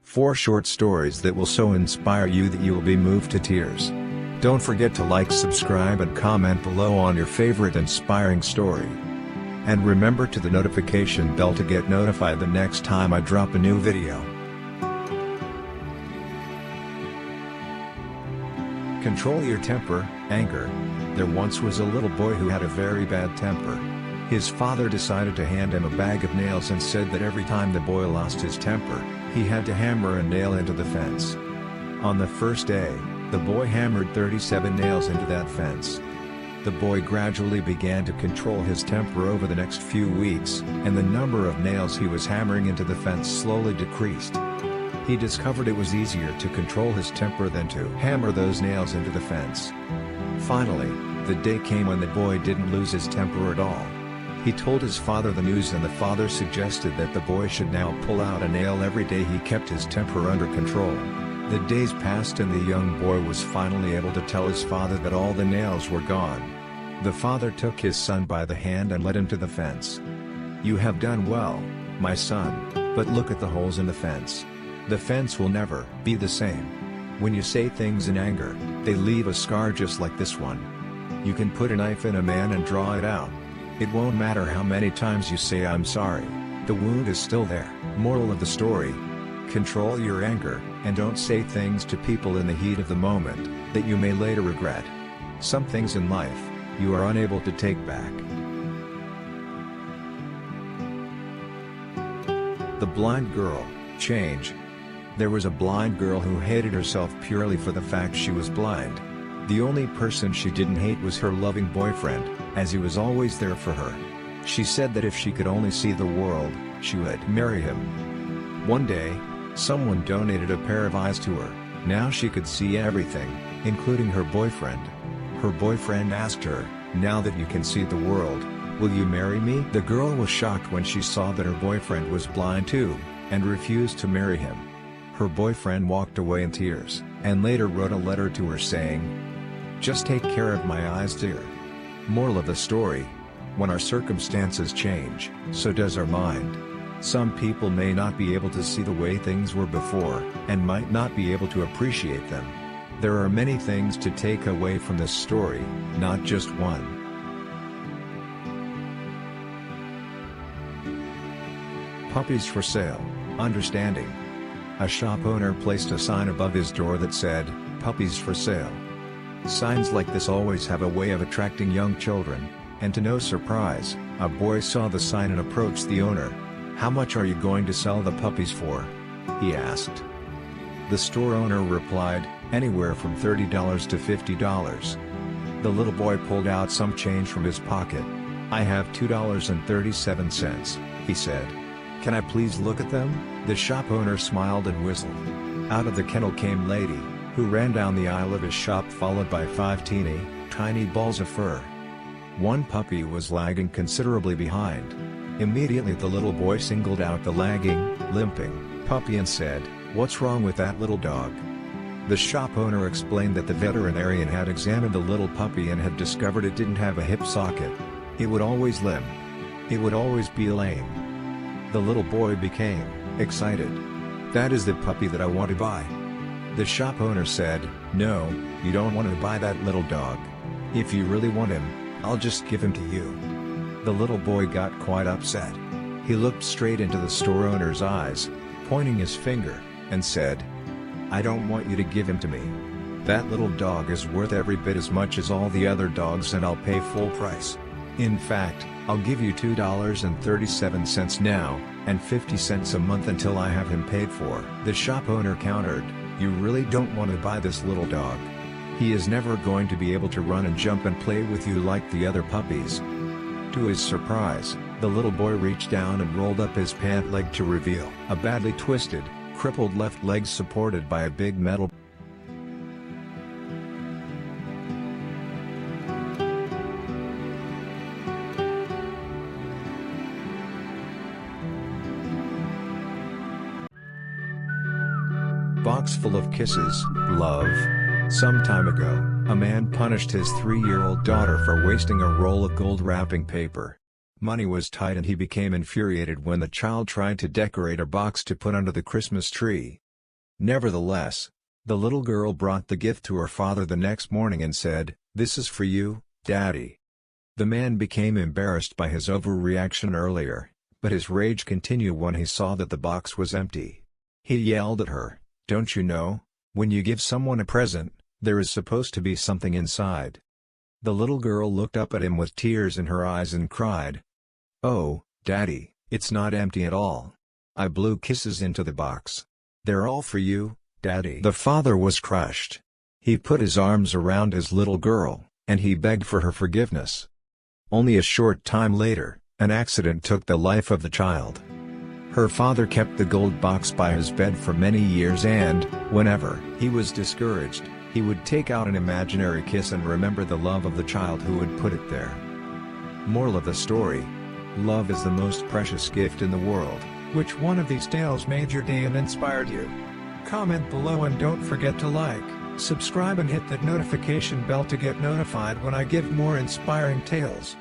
4 short stories that will so inspire you that you will be moved to tears. Don't forget to like, subscribe and comment below on your favorite inspiring story. And remember to the notification bell to get notified the next time I drop a new video. Control your temper, anger. There once was a little boy who had a very bad temper. His father decided to hand him a bag of nails and said that every time the boy lost his temper, he had to hammer a nail into the fence. On the first day, the boy hammered 37 nails into that fence. The boy gradually began to control his temper over the next few weeks, and the number of nails he was hammering into the fence slowly decreased. He discovered it was easier to control his temper than to hammer those nails into the fence. Finally, the day came when the boy didn't lose his temper at all. He told his father the news, and the father suggested that the boy should now pull out a nail every day he kept his temper under control. The days passed and the young boy was finally able to tell his father that all the nails were gone. The father took his son by the hand and led him to the fence. "You have done well, my son, but look at the holes in the fence. The fence will never be the same. When you say things in anger, they leave a scar just like this one. You can put a knife in a man and draw it out. It won't matter how many times you say I'm sorry, the wound is still there." Moral of the story: control your anger, and don't say things to people in the heat of the moment that you may later regret. Some things in life, you are unable to take back. The Blind Girl. Change. There was a blind girl who hated herself purely for the fact she was blind. The only person she didn't hate was her loving boyfriend, as he was always there for her. She said that if she could only see the world, she would marry him. One day, someone donated a pair of eyes to her. Now she could see everything, including her boyfriend. Her boyfriend asked her, "Now that you can see the world, will you marry me?" The girl was shocked when she saw that her boyfriend was blind too, and refused to marry him. Her boyfriend walked away in tears, and later wrote a letter to her saying, "Just take care of my eyes, dear." Moral of the story: when our circumstances change, so does our mind. Some people may not be able to see the way things were before, and might not be able to appreciate them. There are many things to take away from this story, not just one. Puppies for sale. Understanding. A shop owner placed a sign above his door that said, "Puppies for sale." Signs like this always have a way of attracting young children, and to no surprise, a boy saw the sign and approached the owner. "How much are you going to sell the puppies for?" he asked. The store owner replied, "Anywhere from $30 to $50. The little boy pulled out some change from his pocket. "I have $2.37, he said. "Can I please look at them?" The shop owner smiled and whistled. Out of the kennel came Lady, who ran down the aisle of his shop followed by 5 teeny, tiny balls of fur. One puppy was lagging considerably behind. Immediately the little boy singled out the lagging, limping puppy and said, "What's wrong with that little dog?" The shop owner explained that the veterinarian had examined the little puppy and had discovered it didn't have a hip socket. It would always limp. It would always be lame. The little boy became excited. "That is the puppy that I want to buy." The shop owner said, "No, you don't want to buy that little dog. If you really want him, I'll just give him to you." The little boy got quite upset. He looked straight into the store owner's eyes, pointing his finger, and said, "I don't want you to give him to me. That little dog is worth every bit as much as all the other dogs, and I'll pay full price. In fact, I'll give you $2.37 now, and 50 cents a month until I have him paid for." The shop owner countered, "You really don't want to buy this little dog. He is never going to be able to run and jump and play with you like the other puppies." To his surprise, the little boy reached down and rolled up his pant leg to reveal a badly twisted, crippled left leg supported by a big metal. Box full of kisses, love. Some time ago, a man punished his 3-year-old daughter for wasting a roll of gold wrapping paper. Money was tight and he became infuriated when the child tried to decorate a box to put under the Christmas tree. Nevertheless, the little girl brought the gift to her father the next morning and said, "This is for you, Daddy." The man became embarrassed by his overreaction earlier, but his rage continued when he saw that the box was empty. He yelled at her, "Don't you know, when you give someone a present, there is supposed to be something inside?" The little girl looked up at him with tears in her eyes and cried, "Oh, Daddy, it's not empty at all. I blew kisses into the box. They're all for you, Daddy." The father was crushed. He put his arms around his little girl, and he begged for her forgiveness. Only a short time later, an accident took the life of the child. Her father kept the gold box by his bed for many years and, whenever he was discouraged, he would take out an imaginary kiss and remember the love of the child who had put it there. Moral of the story: love is the most precious gift in the world. Which one of these tales made your day and inspired you? Comment below and don't forget to like, subscribe and hit that notification bell to get notified when I give more inspiring tales.